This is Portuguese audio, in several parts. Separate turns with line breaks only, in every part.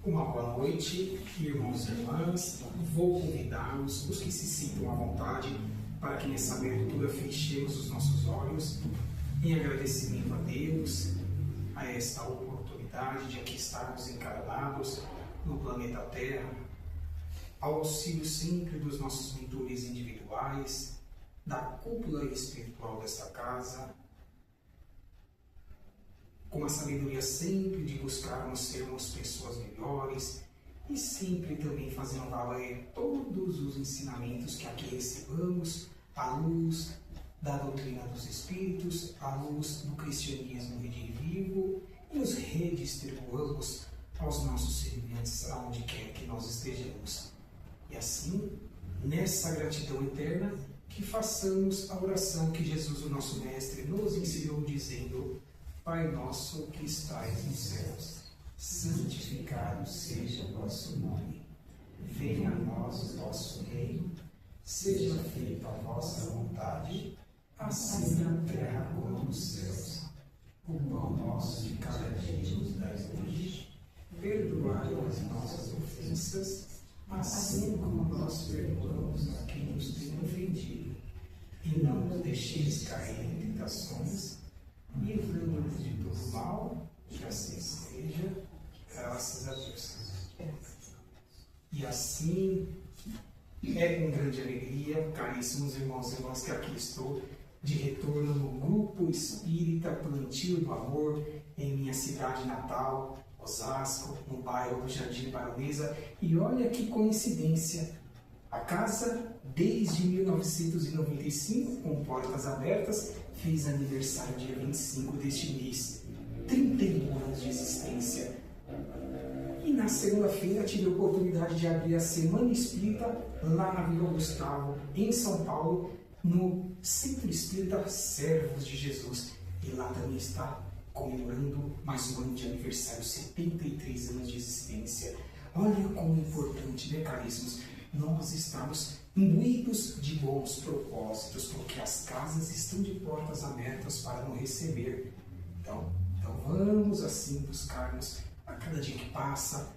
Uma boa noite, irmãos e irmãs. Vou convidá-los, os que se sintam à vontade, para que nessa abertura fechemos os nossos olhos em agradecimento a Deus, a esta oportunidade de aqui estarmos encarnados no planeta Terra, ao auxílio sempre dos nossos mentores individuais, da cúpula espiritual desta casa, com a sabedoria sempre de buscarmos sermos pessoas melhores e sempre também fazendo valer todos os ensinamentos que aqui recebamos à luz da doutrina dos Espíritos, à luz do cristianismo vivo e os redistribuamos aos nossos semelhantes aonde quer que nós estejamos. E assim, nessa gratidão eterna, que façamos a oração que Jesus, o nosso Mestre, nos ensinou dizendo: Pai nosso que estais nos céus, santificado seja o vosso nome. Venha a nós o vosso reino, seja feita a vossa vontade, assim na terra como nos céus. O pão nosso de cada dia nos dai hoje, perdoai as nossas ofensas, assim como nós perdoamos a quem nos tem ofendido. E não nos deixeis cair em tentações, livra-nos de todo mal, que assim seja, graças a Deus. E assim, é com grande alegria, caríssimos irmãos e irmãs, que aqui estou, de retorno no Grupo Espírita Plantio do Amor, em minha cidade natal, Osasco, no bairro do Jardim Baronesa. E olha que coincidência, a casa, desde 1995, com portas abertas, fez aniversário dia 25 deste mês, 31 anos de existência. E na segunda-feira tive a oportunidade de abrir a Semana Espírita lá na Vila Gustavo, em São Paulo, no Centro Espírita Servos de Jesus. E lá também está comemorando mais um ano de aniversário, 73 anos de existência. Olha como é importante, né, caríssimos, nós estamos imbuídos de bons propósitos, porque as casas estão de portas abertas para nos receber. Então vamos assim buscarmos a cada dia que passa,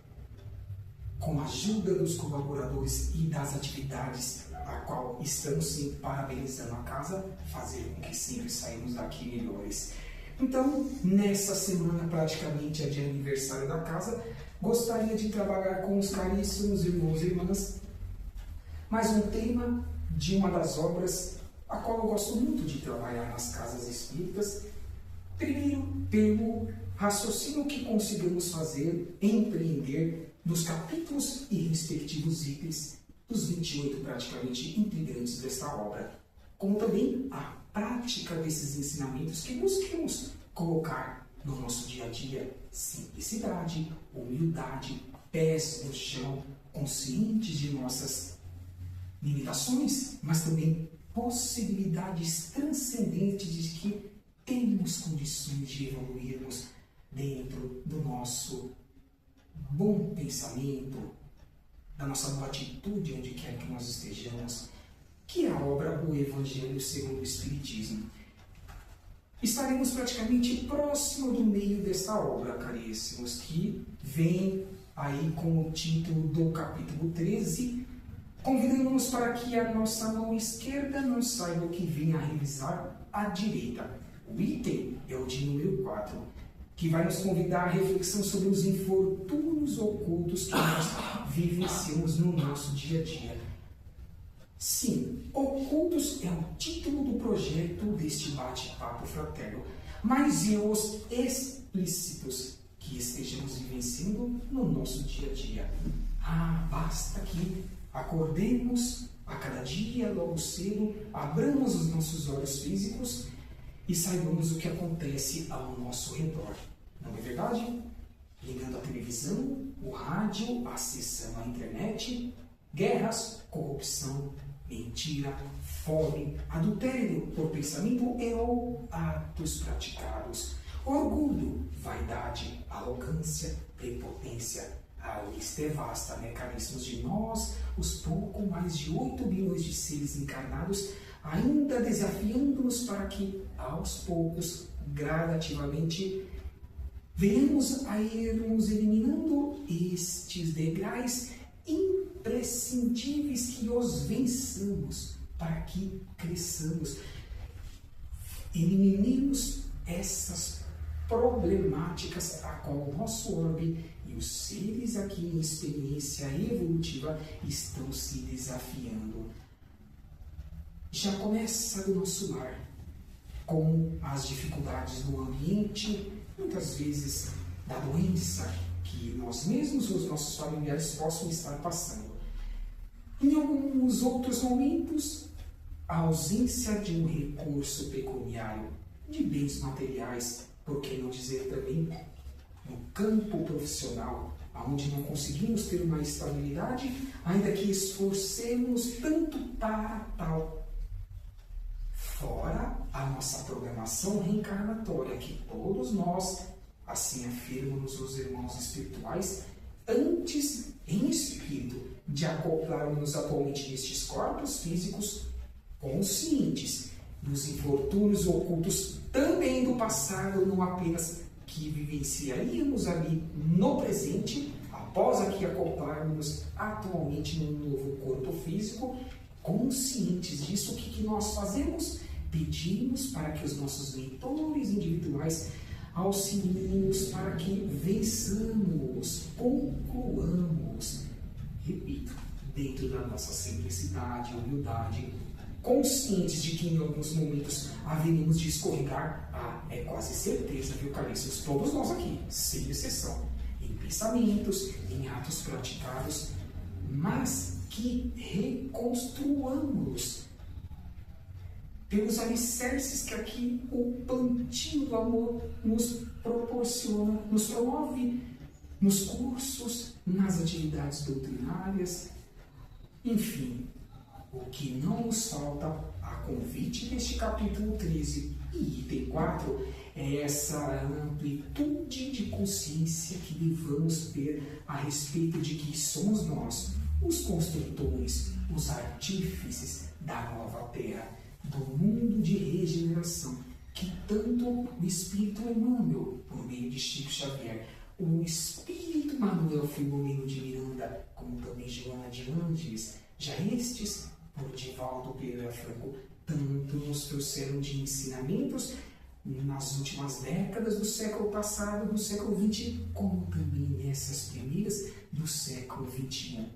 com a ajuda dos colaboradores e das atividades a qual estamos sim parabenizando a casa, fazer com que sempre saímos daqui melhores. Então, nessa semana praticamente é de aniversário da casa, gostaria de trabalhar com os caríssimos irmãos e irmãs mais um tema de uma das obras a qual eu gosto muito de trabalhar nas casas espíritas. Primeiro, pelo raciocínio que conseguimos fazer, empreender nos capítulos e respectivos itens dos 28 praticamente integrantes desta obra, como também a prática desses ensinamentos que busquemos colocar no nosso dia a dia: simplicidade, humildade, pés no chão, conscientes de nossas limitações, mas também possibilidades transcendentes de que temos condições de evoluirmos dentro do nosso bom pensamento, da nossa boa atitude onde quer que nós estejamos, que é a obra O Evangelho segundo o Espiritismo. Estaremos praticamente próximo do meio desta obra, caríssimos, que vem aí com o título do capítulo 13, convidando-nos para que a nossa mão esquerda não saiba o que vem a revisar a direita. O item é o de número 4, que vai nos convidar à reflexão sobre os infortúnios ocultos que nós vivenciamos no nosso dia a dia. Sim, ocultos é o título do projeto deste bate-papo fraterno, mas e os explícitos que estejamos vivenciando no nosso dia a dia? Basta que acordemos a cada dia, logo cedo, abramos os nossos olhos físicos e saibamos o que acontece ao nosso redor. Não é verdade? Ligando a televisão, o rádio, acessando a internet, guerras, corrupção, mentira, fome, adultério por pensamento e ou atos praticados, orgulho, vaidade, arrogância, prepotência. A lista é vasta, né, caríssimos? De nós, os pouco mais de 8 bilhões de seres encarnados, ainda desafiando-nos para que, aos poucos, gradativamente, venhamos a irmos eliminando estes degraus imprescindíveis que os vençamos para que cresçamos. Eliminemos essas problemáticas a qual o nosso orbe e os seres aqui em experiência evolutiva estão se desafiando. Já começa do nosso lar, com as dificuldades do ambiente, muitas vezes da doença que nós mesmos ou os nossos familiares possam estar passando. Em alguns outros momentos, a ausência de um recurso pecuniário, de bens materiais, por que não dizer também no campo profissional, onde não conseguimos ter uma estabilidade, ainda que esforcemos tanto para tal. Fora a nossa programação reencarnatória, que todos nós, assim afirmam-nos os irmãos espirituais, antes, em espírito, de acoplarmos atualmente nestes corpos físicos, conscientes dos infortúnios ocultos também do passado, não apenas que vivenciaríamos ali no presente, após aqui acoplarmos atualmente num novo corpo físico, conscientes disso, o que nós fazemos? Pedimos para que os nossos mentores individuais auxiliem-nos para que vençamos, concluamos, repito, dentro da nossa simplicidade, humildade, conscientes de que em alguns momentos haveremos de escorregar, é quase certeza, viu, caríssimos? Todos nós aqui, sem exceção, em pensamentos, em atos praticados, mas que reconstruamos pelos alicerces que aqui o plantio do amor nos proporciona, nos promove nos cursos, nas atividades doutrinárias, enfim. O que não nos falta, a convite deste capítulo 13 e item 4, é essa amplitude de consciência que devemos ter a respeito de que somos nós, os construtores, os artífices da nova terra, do mundo de regeneração, que tanto o Espírito Emmanuel, por meio de Chico Xavier, o Espírito Manuel Filomeno de Miranda, como também Joana de Ângeles, já estes, por Divaldo Pereira Franco, tanto nos trouxeram de ensinamentos nas últimas décadas do século passado, do século XX, como também nessas primeiras do século XXI.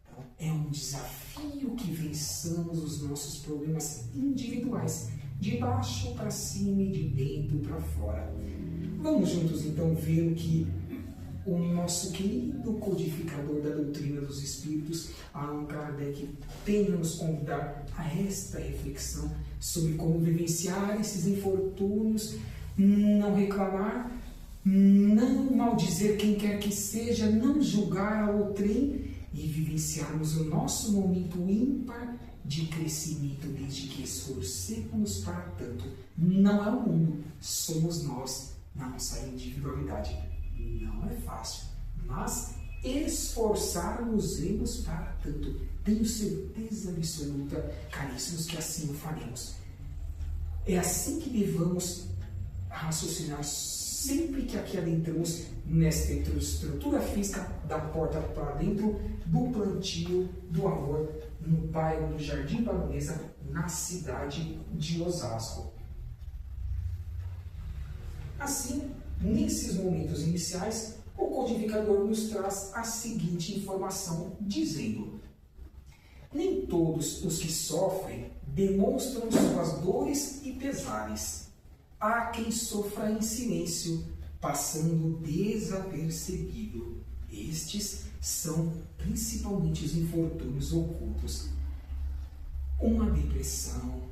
Então, é um desafio que vençamos os nossos problemas individuais, de baixo para cima e de dentro para fora. Vamos juntos então ver o que o nosso querido codificador da doutrina dos Espíritos, Allan Kardec, tem a nos convidar a esta reflexão sobre como vivenciar esses infortúnios, não reclamar, não maldizer quem quer que seja, não julgar a outrem e vivenciarmos o nosso momento ímpar de crescimento, desde que esforcemos para tanto. Não é o mundo, somos nós na nossa individualidade. Não é fácil, mas esforçarmos-nos para tanto. Tenho certeza absoluta, caríssimos, que assim o faremos. É assim que devemos raciocinar sempre que aqui adentramos nesta estrutura física da porta para dentro do plantio do amor no bairro do Jardim Baronesa, na cidade de Osasco. Assim, nesses momentos iniciais, o codificador nos traz a seguinte informação, dizendo: nem todos os que sofrem demonstram suas dores e pesares. Há quem sofra em silêncio, passando desapercebido. Estes são principalmente os infortúnios ocultos. Uma depressão,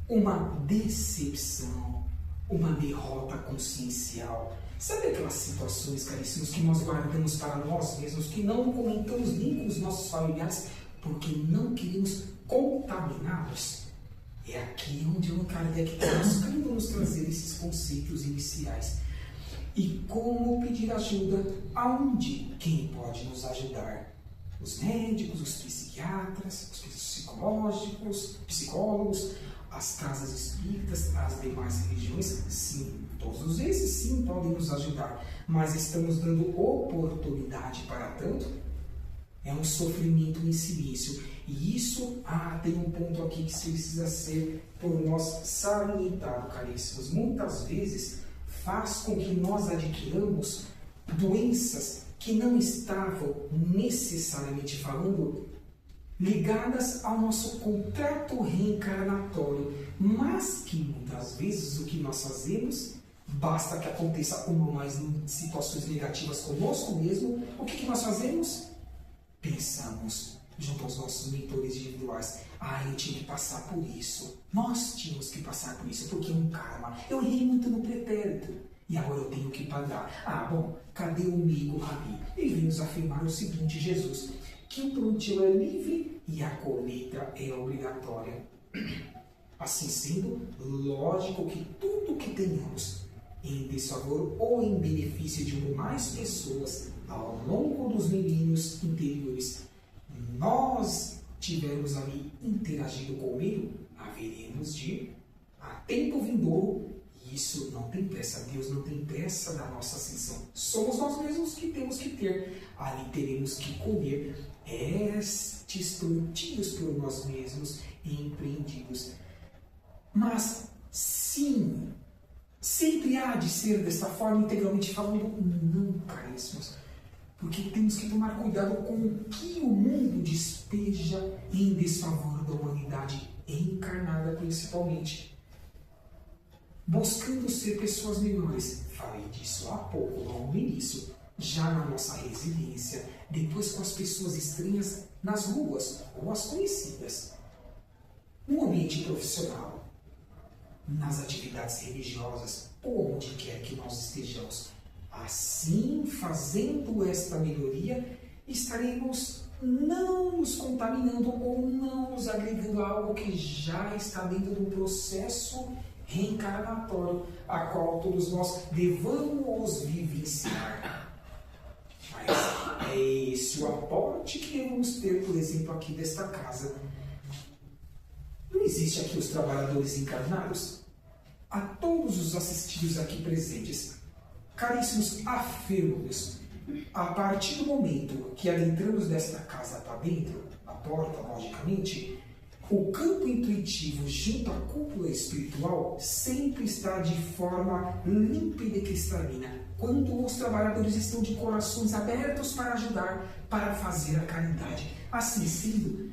uma decepção, uma derrota consciencial. Sabe aquelas situações, caríssimos, que nós guardamos para nós mesmos, que não comentamos nem com os nossos familiares, porque não queremos contaminá-los? É aqui onde o Kardec está buscando nos trazer esses conceitos iniciais. E como pedir ajuda? Aonde? Quem pode nos ajudar? Os médicos, os psiquiatras, os psicólogos, As casas espíritas, as demais religiões, sim, todos esses sim podem nos ajudar, mas estamos dando oportunidade para tanto? É um sofrimento em silêncio. E isso, tem um ponto aqui que precisa ser por nós salientado, caríssimos. Muitas vezes faz com que nós adquiramos doenças que não estavam necessariamente falando ligadas ao nosso contrato reencarnatório, mas que muitas vezes o que nós fazemos, basta que aconteça uma ou mais situações negativas conosco mesmo, o que nós fazemos? Pensamos junto aos nossos mentores individuais, eu tinha que passar por isso, nós tínhamos que passar por isso, porque é um karma, eu errei muito no pretérito, e agora eu tenho que pagar. Bom, cadê o amigo Rabi? Ele vem nos afirmar o seguinte, Jesus, que o plantio é livre e a colheita é obrigatória. Assim sendo, lógico que tudo que tenhamos em desfavor ou em benefício de uma ou mais pessoas ao longo dos milênios anteriores, nós tivermos ali interagido com ele, haveremos de, a tempo vindouro, isso não tem pressa, Deus não tem pressa da nossa ascensão. Somos nós mesmos que temos que ter. Ali teremos que colher estes plantios por nós mesmos empreendidos. Mas, sim, sempre há de ser dessa forma, integralmente falando? Não, caríssimos. Porque temos que tomar cuidado com o que o mundo despeja em desfavor da humanidade encarnada, principalmente. Buscando ser pessoas melhores. Falei disso há pouco, logo no início. Já na nossa residência, depois com as pessoas estranhas nas ruas ou as conhecidas. No ambiente profissional, nas atividades religiosas, ou onde quer que nós estejamos. Assim, fazendo esta melhoria, estaremos não nos contaminando ou não nos agregando a algo que já está dentro do processo reencarnatório, a qual todos nós devamos vivenciar. Mas é esse o aporte que devemos ter, por exemplo, aqui desta casa. Não existe aqui os trabalhadores encarnados? A todos os assistidos aqui presentes, caríssimos, afirmo-lhes, a partir do momento que adentramos desta casa para dentro, a porta, logicamente, o campo intuitivo junto à cúpula espiritual sempre está de forma límpida e cristalina, quando os trabalhadores estão de corações abertos para ajudar, para fazer a caridade. Assim sendo,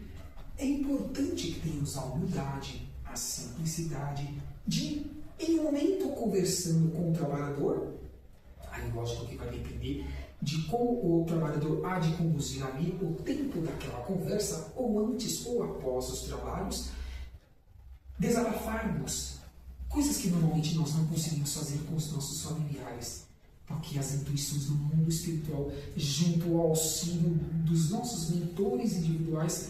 é importante que tenhamos a humildade, a simplicidade de, em um momento conversando com o trabalhador, aí lógico que vai depender de como o trabalhador há de conduzir ali o tempo daquela conversa, ou antes ou após os trabalhos, desabafarmos coisas que normalmente nós não conseguimos fazer com os nossos familiares, porque as intuições do mundo espiritual, junto ao auxílio dos nossos mentores individuais,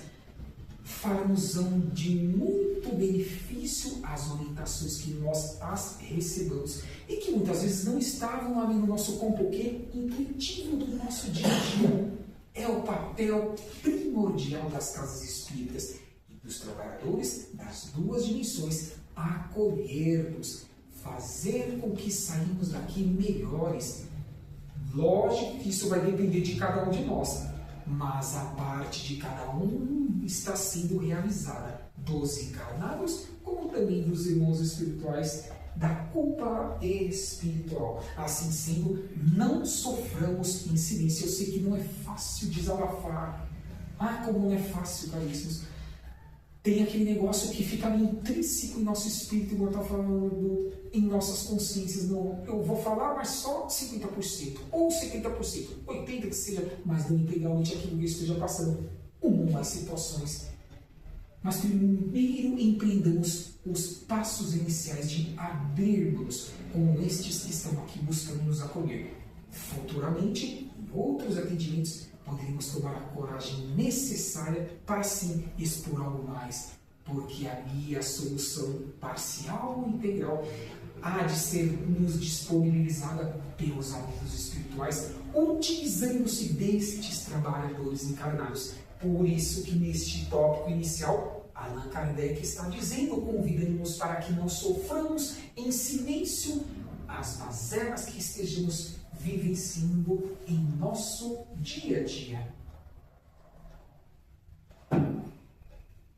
far-nos-ão de muito benefício às orientações que nós as recebamos e que muitas vezes não estavam ali no nosso compoquê intuitivo do nosso dia a dia. É o papel primordial das casas espíritas e dos trabalhadores das duas dimensões acolher-nos, fazer com que saímos daqui melhores. Lógico que isso vai depender de cada um de nós, mas a parte de cada um está sendo realizada, dos encarnados, como também dos irmãos espirituais da culpa espiritual. Assim sendo, não soframos em silêncio. Eu sei que não é fácil desabafar. Como não é fácil, caríssimos. Tem aquele negócio que fica meio intrínseco em nosso espírito, igual está falando, em nossas consciências. Não, eu vou falar, mas só 50%, ou 70%, 80% que seja, mas não integralmente aquilo que eu esteja passando. Umas situações. Mas primeiro empreendamos os passos iniciais de abrirmos com estes que estão aqui buscando nos acolher. Futuramente, em outros atendimentos, poderemos tomar a coragem necessária para sim expor algo mais, porque ali a solução parcial ou integral há de ser nos disponibilizada pelos amigos espirituais, utilizando-se destes trabalhadores encarnados. Por isso que neste tópico inicial Allan Kardec está dizendo, convidando-nos para que não soframos em silêncio as mazelas que estejamos vivenciando em nosso dia a dia.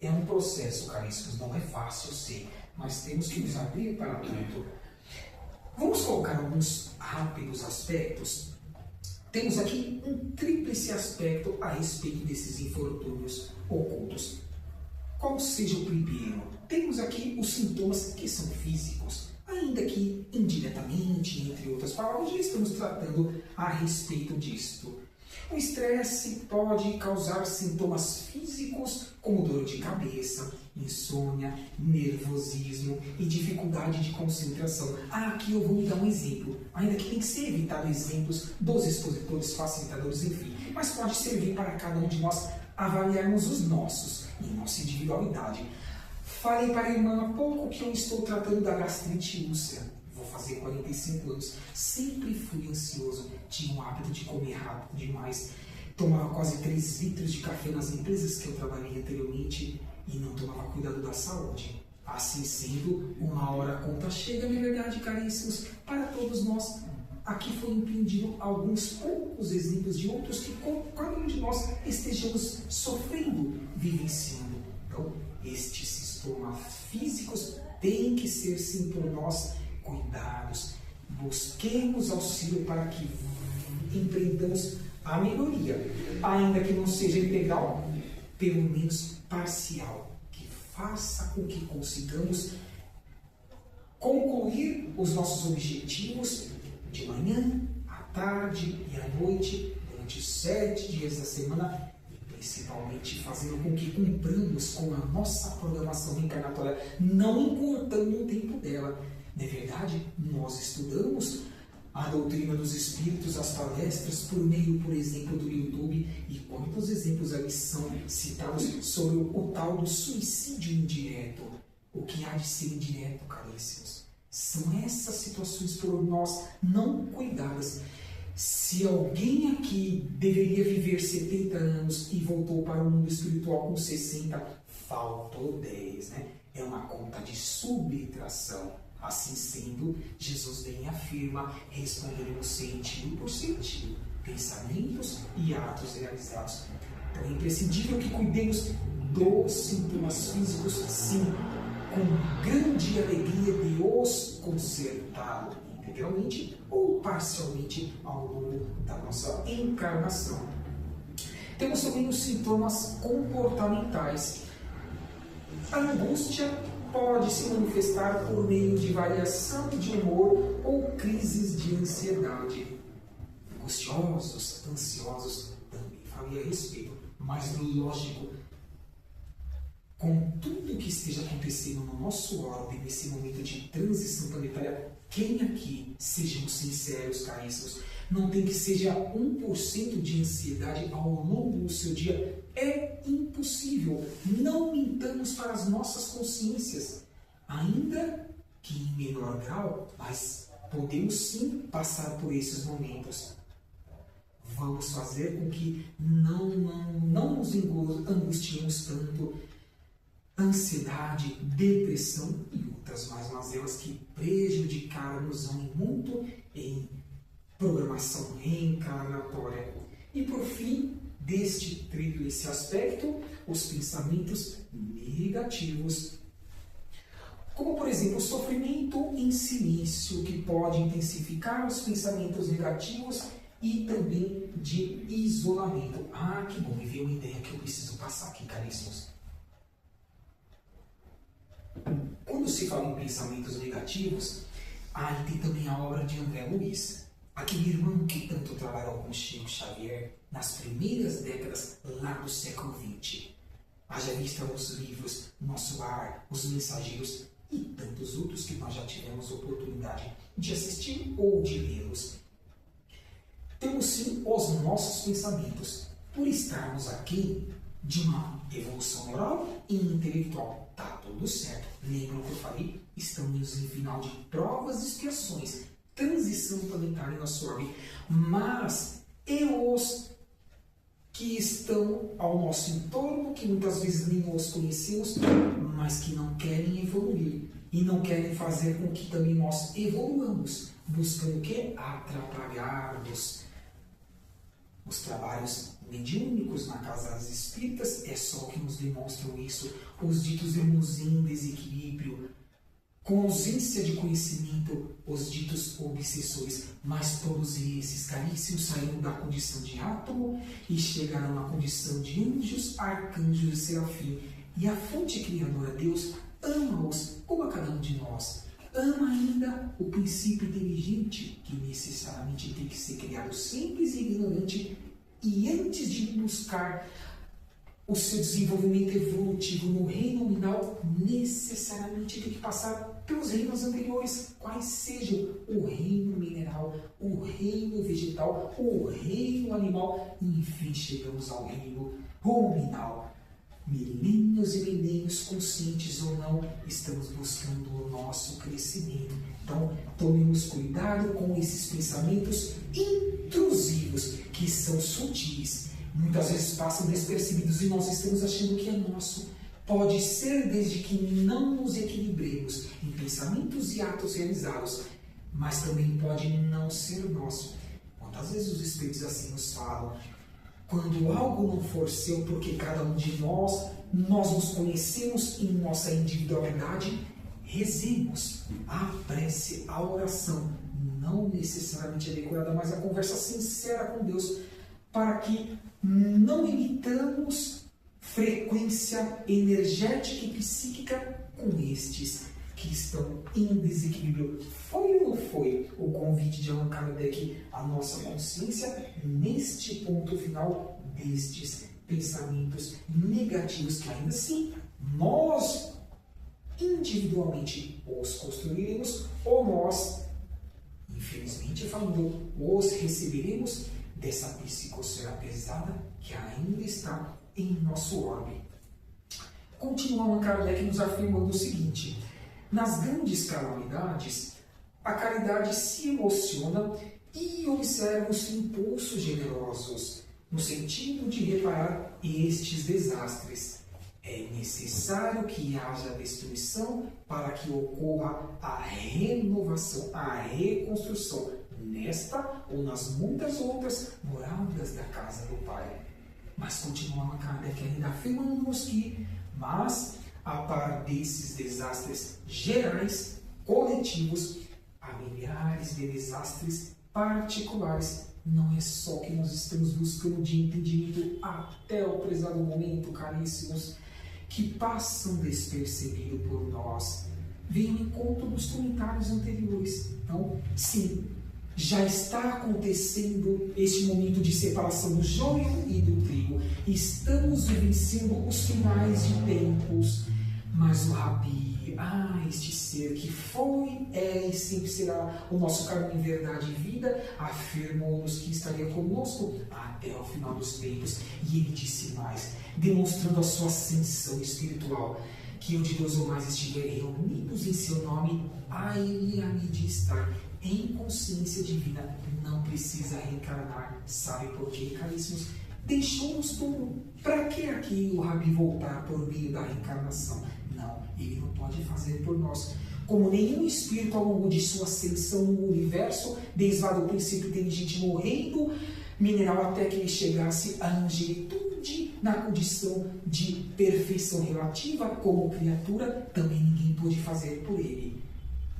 É um processo, caríssimos, não é fácil, eu sei, mas temos que nos abrir para tudo. Vamos colocar alguns rápidos aspectos. Temos aqui um tríplice aspecto a respeito desses infortúnios ocultos. Qual seja o primeiro? Temos aqui os sintomas que são físicos, ainda que indiretamente, entre outras palavras, já estamos tratando a respeito disto. O estresse pode causar sintomas físicos como dor de cabeça, insônia, nervosismo e dificuldade de concentração. Aqui eu vou lhe dar um exemplo, ainda que tem que ser evitado exemplos dos expositores, facilitadores, enfim, mas pode servir para cada um de nós avaliarmos os nossos e nossa individualidade. Falei para a irmã há pouco que eu estou tratando da gastrite úlcera. Vou fazer 45 anos. Sempre fui ansioso. Tinha o hábito de comer rápido demais. Tomava quase 3 litros de café nas empresas que eu trabalhei anteriormente e não tomava cuidado da saúde. Assim sendo, uma hora a conta chega, na verdade, caríssimos, para todos nós. Aqui foi empreendido alguns poucos exemplos de outros que cada um de nós estejamos sofrendo, vivenciando. Então, estes sintomas físicos têm que ser, sim, por nós cuidados. Busquemos auxílio para que empreendamos a melhoria, ainda que não seja integral, pelo menos parcial, que faça com que consigamos concluir os nossos objetivos de manhã, à tarde e à noite, durante 7 dias da semana, e principalmente fazendo com que cumpramos com a nossa programação reencarnatória, não encurtando o tempo dela. Não é verdade? Nós estudamos a doutrina dos espíritos, as palestras, por meio, por exemplo, do YouTube, e quantos exemplos ali são citados sobre o tal do suicídio indireto. O que há de ser indireto, caríssimos? São essas situações por nós não cuidadas. Se alguém aqui deveria viver 70 anos e voltou para o mundo espiritual com 60, faltou 10, né? É uma conta de subtração. Assim sendo, Jesus bem afirma, responderemos sentido por sentido, pensamentos e atos realizados. Então é imprescindível que cuidemos dos sintomas físicos, sim, com grande alegria de os consertá-lo integralmente ou parcialmente ao longo da nossa encarnação. Temos também os sintomas comportamentais. A angústia pode se manifestar por meio de variação de humor ou crises de ansiedade. Angustiosos, ansiosos, também falei a respeito, mas lógico, com tudo que esteja acontecendo no nosso orbe, nesse momento de transição planetária, quem aqui, sejamos sinceros, caríssimos, não tem que seja 1% de ansiedade ao longo do seu dia? É impossível. Não mintamos para as nossas consciências. Ainda que em menor grau, mas podemos sim passar por esses momentos. Vamos fazer com que não nos angustiemos tanto. Ansiedade, depressão e outras mais mazelas que prejudicaram-nos muito em programação reencarnatória. E por fim, deste tríplice aspecto, os pensamentos negativos. Como, por exemplo, o sofrimento em silêncio, que pode intensificar os pensamentos negativos e também de isolamento. Ah, que bom, me veio uma ideia que eu preciso passar aqui, caríssimos. Quando se fala em pensamentos negativos, tem também a obra de André Luiz, aquele irmão que tanto trabalhou com Chico Xavier nas primeiras décadas lá do século XX. Haja vista os livros Nosso Lar, Os Mensageiros e tantos outros que nós já tivemos oportunidade de assistir ou de lê-los. Temos sim os nossos pensamentos, por estarmos aqui de uma evolução moral e intelectual. Tá tudo certo. Lembram que eu falei? Estamos em final de provas e expiações, transição planetária em nosso orbe. Mas e os que estão ao nosso entorno, que muitas vezes nem nós conhecemos, mas que não querem evoluir e não querem fazer com que também nós evoluamos, buscando o quê? Atrapalhar-nos. Os trabalhos mediúnicos na casa das espíritas é só que nos demonstram isso. Os ditos irmãos em desequilíbrio, com ausência de conhecimento, os ditos obsessores, mas todos esses caríssimos saíram da condição de átomo e chegaram à condição de anjos, arcanjos e serafim. E a fonte criadora, Deus, ama-os como a cada um de nós. Ama ainda o princípio inteligente, que necessariamente tem que ser criado simples e ignorante, e antes de buscar o seu desenvolvimento evolutivo no reino nominal, necessariamente tem que passar pelos reinos anteriores, quais sejam o reino mineral, o reino vegetal, o reino animal, e enfim chegamos ao reino nominal. Milênios e milênios, conscientes ou não, estamos buscando o nosso crescimento. Então, tomemos cuidado com esses pensamentos intrusivos, que são sutis. Muitas vezes passam despercebidos e nós estamos achando que é nosso. Pode ser desde que não nos equilibremos em pensamentos e atos realizados, mas também pode não ser nosso. Quantas vezes os espíritos assim nos falam? Quando algo não for seu, porque cada um de nós nos conhecemos em nossa individualidade, rezemos a prece, a oração, não necessariamente adequada, mas a conversa sincera com Deus, para que não imitamos frequência energética e psíquica com estes que estão em desequilíbrio. Foi ou não foi o convite de Allan Kardec à nossa consciência neste ponto final destes pensamentos negativos que ainda assim nós individualmente os construiremos ou nós, infelizmente falando, os receberemos dessa psicosfera pesada que ainda está em nosso orbe. Continua Allan Kardec nos afirmando o seguinte: nas grandes calamidades, a caridade se emociona e observa os impulsos generosos, no sentido de reparar estes desastres. É necessário que haja destruição para que ocorra a renovação, a reconstrução, nesta ou nas muitas outras moradas da casa do Pai. Mas continua Allan Kardec ainda afirmando-nos que, mas a par desses desastres gerais, coletivos, há milhares de desastres particulares. Não é só que nós estamos buscando de entendimento até o prezado momento, caríssimos, que passam despercebido por nós. Venham em conta dos comentários anteriores. Então, sim, já está acontecendo este momento de separação do joio e do trigo. Estamos vivenciando os finais de tempos. Mas o Rabi, este ser que foi, é e sempre será o nosso caminho em verdade e vida, afirmou-nos que estaria conosco até o final dos tempos. E ele disse mais, demonstrando a sua ascensão espiritual, que eu de Deus ou mais estiverem reunidos em seu nome, a ele a mim de estar em consciência divina, não precisa reencarnar. Sabe por quê, caríssimos? Deixou-nos tudo. Para que aqui o Rabi voltar por meio da reencarnação? Não, ele não pode fazer por nós. Como nenhum espírito ao longo de sua ascensão no universo, desde lá do princípio inteligente no reino mineral até que ele chegasse à angelitude, na condição de perfeição relativa como criatura, também ninguém pôde fazer por ele.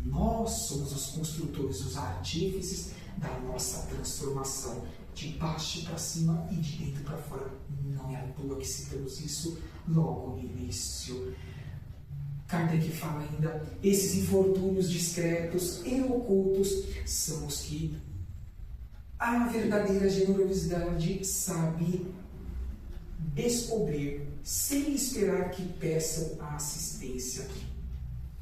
Nós somos os construtores, os artífices da nossa transformação, de baixo para cima e de dentro para fora. Não é à toa que citamos isso logo no início. Kardec fala ainda, esses infortúnios discretos e ocultos são os que a verdadeira generosidade sabe descobrir, sem esperar que peçam a assistência.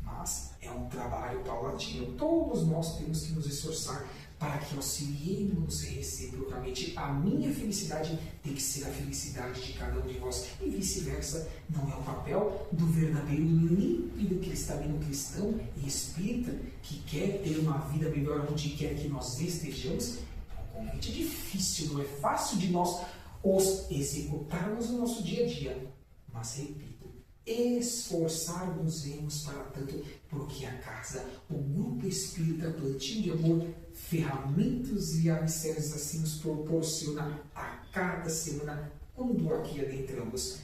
Mas é um trabalho paulatino. Todos nós temos que nos esforçar para que auxiliemos reciprocamente. A minha felicidade tem que ser a felicidade de cada um de vós. E vice-versa, não é o papel do verdadeiro límpido cristalino cristão e espírita que quer ter uma vida melhor onde quer que nós estejamos. É um convite difícil, não é fácil de nós os executarmos no nosso dia a dia, mas repito, esforçar-nos para tanto, porque a casa, o grupo espírita Plantio de Amor, ferramentas e alicerces assim nos proporciona a cada semana, quando aqui adentramos.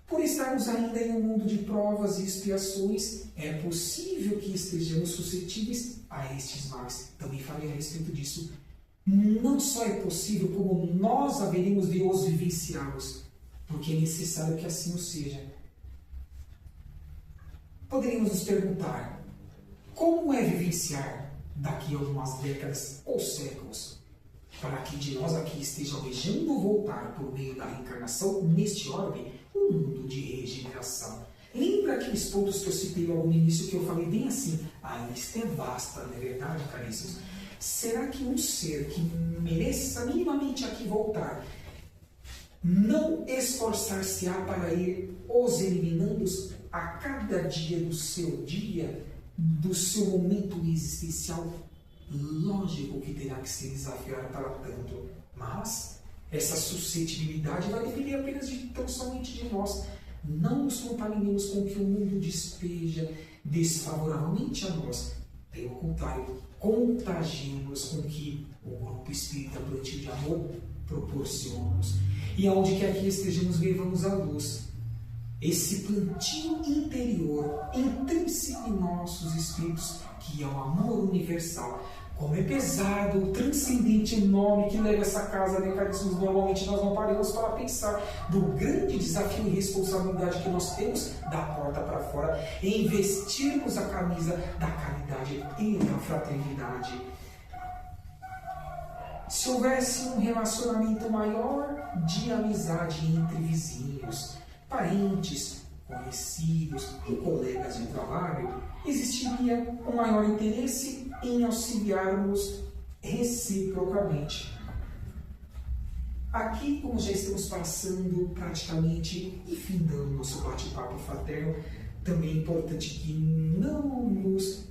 Por estarmos ainda em um mundo de provas e expiações, é possível que estejamos suscetíveis a estes males. Também falei a respeito disso. Não só é possível, como nós haveremos de os vivenciá-los, porque é necessário que assim o seja. Poderíamos nos perguntar, como é vivenciar daqui a algumas décadas ou séculos, para que de nós aqui esteja almejando voltar por meio da reencarnação neste orbe, um mundo de regeneração. Lembra aqueles pontos que eu citei logo no início, que eu falei bem assim, a lista é vasta, não é verdade, caríssimos? Será que um ser que mereça minimamente aqui voltar, não esforçar-se-á para ir os eliminando a cada dia, do seu momento existencial? Lógico que terá que se desafiar para tanto, mas essa suscetibilidade vai depender apenas de tão somente de nós. Não nos contaminemos com o que o mundo despeja desfavoravelmente a nós. Pelo contrário, contagiemos com o que o grupo espírita Plantio de Amor proporciona-nos. E aonde quer que estejamos, levamos à luz esse plantio interior, intrínseco em nossos espíritos, que é o amor universal. Como é pesado, o transcendente enorme que leva essa casa, né, caríssimos? Normalmente nós não paramos para pensar do grande desafio e responsabilidade que nós temos da porta para fora em vestirmos a camisa da caridade e da fraternidade. Se houvesse um relacionamento maior de amizade entre vizinhos, parentes, conhecidos e colegas de trabalho, existiria um maior interesse em auxiliarmos reciprocamente. Aqui, como já estamos passando praticamente e findando nosso bate-papo fraterno, também é importante que não nos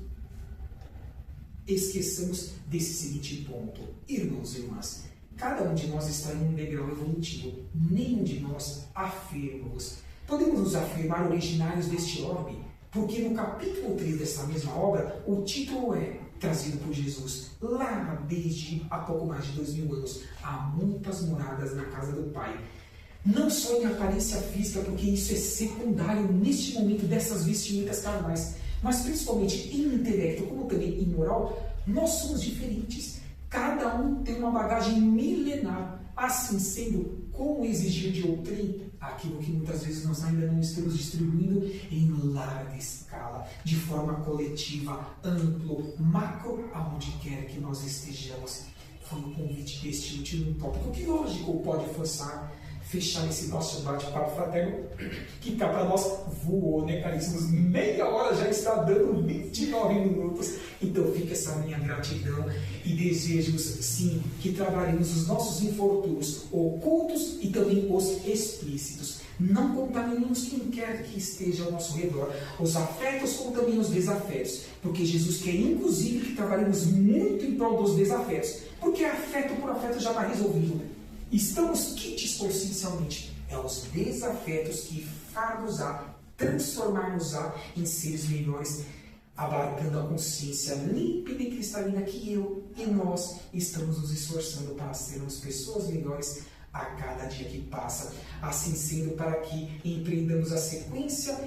esqueçamos desse seguinte ponto. Irmãos e irmãs, cada um de nós está em um degrau evolutivo. Nenhum de nós afirmamos. Podemos nos afirmar originários deste orbe, porque no capítulo 3 dessa mesma obra, o título é trazido por Jesus, lá desde há pouco mais de 2000 anos, há muitas moradas na casa do Pai. Não só em aparência física, porque isso é secundário neste momento dessas vestimentas carnais, mas principalmente em intelecto, como também em moral, nós somos diferentes. Cada um tem uma bagagem milenar. Assim sendo, como exigir de outrem aquilo que muitas vezes nós ainda não estamos distribuindo em larga escala, de forma coletiva, amplo, macro, aonde quer que nós estejamos. Foi o convite deste último tópico, que lógico pode forçar fechar esse nosso bate-papo fraterno, que cá para nós voou, né, caríssimos? Meia hora já está dando 29 minutos. Então fica essa minha gratidão e desejos, sim, que trabalhemos os nossos infortúnios ocultos e também os explícitos. Não contaminemos quem quer que esteja ao nosso redor, os afetos como também os desafetos, porque Jesus quer inclusive que trabalhemos muito em prol dos desafetos, porque afeto por afeto já está resolvido. Estamos quites consciencialmente. É os desafetos que far-nos-á, transformar-nos-á em seres melhores, abarcando a consciência límpida e cristalina que eu e nós estamos nos esforçando para sermos pessoas melhores a cada dia que passa. Assim sendo, para que empreendamos a sequência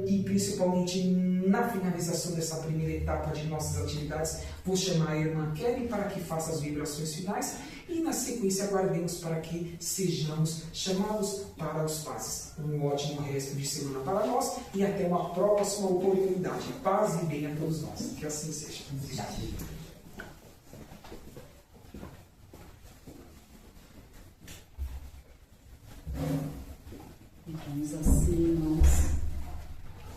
e principalmente na finalização dessa primeira etapa de nossas atividades, vou chamar a irmã Kelly para que faça as vibrações finais e na sequência aguardemos para que sejamos chamados para os passes. Um ótimo resto de semana para nós e até uma próxima oportunidade. Paz e bem a todos nós. Que assim seja. Obrigado.
Vamos assim, irmãos,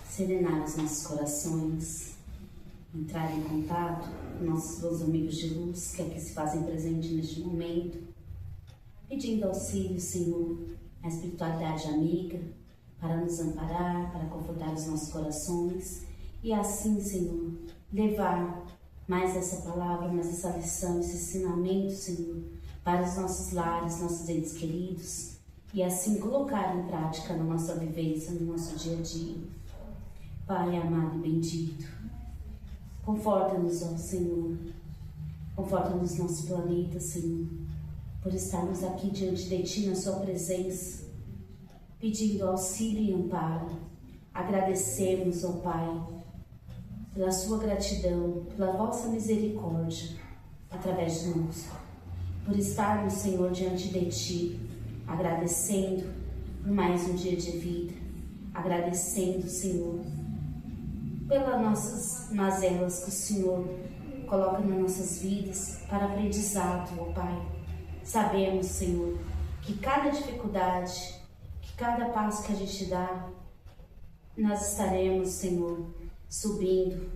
serenar os nossos corações, entrar em contato com nossos bons amigos de luz que aqui se fazem presente neste momento, pedindo auxílio, Senhor, à espiritualidade amiga, para nos amparar, para confortar os nossos corações e assim, Senhor, levar mais essa palavra, mais essa lição, esse ensinamento, Senhor, para os nossos lares, nossos entes queridos, e assim colocar em prática na nossa vivência, no nosso dia a dia. Pai amado e bendito, conforta-nos, ó Senhor, conforta-nos nosso planeta, Senhor, por estarmos aqui diante de Ti na Sua presença, pedindo auxílio e amparo. Agradecemos, ó Pai, pela Sua gratidão, pela Vossa misericórdia, através de nós, por estarmos, Senhor, diante de Ti, agradecendo por mais um dia de vida, agradecendo, Senhor, pelas nossas mazelas que o Senhor coloca nas nossas vidas para aprendizado, ó Pai. Sabemos, Senhor, que cada dificuldade, que cada passo que a gente dá, nós estaremos, Senhor, subindo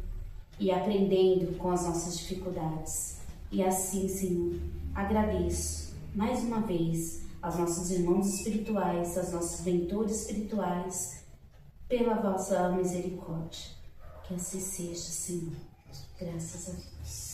e aprendendo com as nossas dificuldades. E assim, Senhor, agradeço mais uma vez aos nossos irmãos espirituais, aos nossos mentores espirituais, pela vossa misericórdia. Que assim seja, Senhor. Graças a Deus.